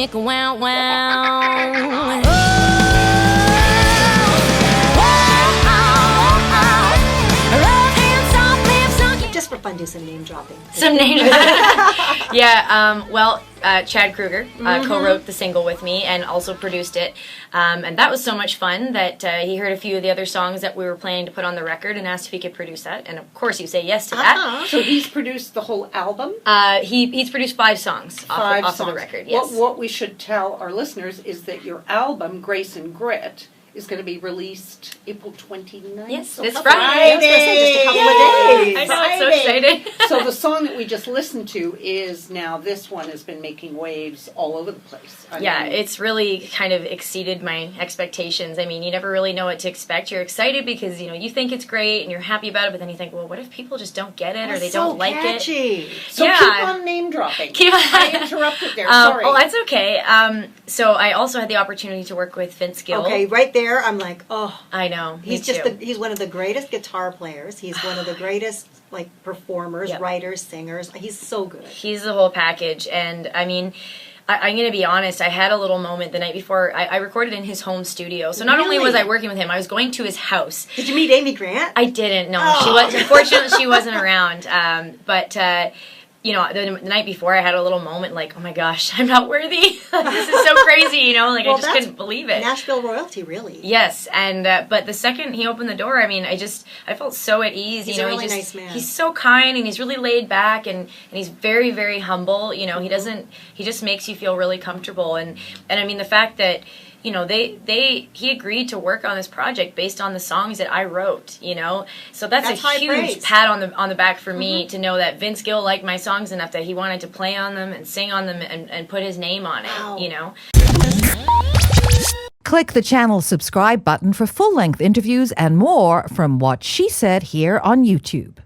chick wow wow. Just for fun, do some name dropping. Some name Yeah, Chad Kroeger co-wrote the single with me and also produced it. And that was so much fun that he heard a few of the other songs that we were planning to put on the record and asked if he could produce that. And of course, you say yes to that. So he's produced the whole album? He's produced 5 songs off of the record, yes. What we should tell our listeners is that your album, Grace and Grit, is going to be released April 29th. Yes, so this Friday. Just a couple of days. I know, I'm so excited. So the song that we just listened to is now, this one has been making waves all over the place. I mean, it's really kind of exceeded my expectations. I mean, you never really know what to expect. You're excited because, you think it's great and you're happy about it, but then you think, well, what if people just don't get it or they don't like catchy. it? So keep on name dropping. I interrupted there, sorry. Oh, that's okay. So I also had the opportunity to work with Vince Gill. Okay, right there, I'm like, oh. I know. He's he's one of the greatest guitar players. He's one of the greatest performers, writers, singers. He's so good. He's the whole package. And I mean, I'm going to be honest, I had a little moment the night before. I recorded in his home studio. So not only was I working with him, I was going to his house. Did you meet Amy Grant? I didn't, no. Unfortunately, she wasn't around. The night before, I had a little moment like, oh my gosh, I'm not worthy. This is so crazy, I just couldn't believe it. Nashville royalty, really. Yes, and but the second he opened the door, I mean, I felt so at ease. He's a really nice man. He's so kind, and he's really laid back, and he's very, very humble. He just makes you feel really comfortable, and I mean, the fact that, he agreed to work on this project based on the songs that I wrote, So that's a huge praise. pat on the back for me to know that Vince Gill liked my songs enough that he wanted to play on them and sing on them and put his name on it, Click the channel subscribe button for full-length interviews and more from What She Said here on YouTube.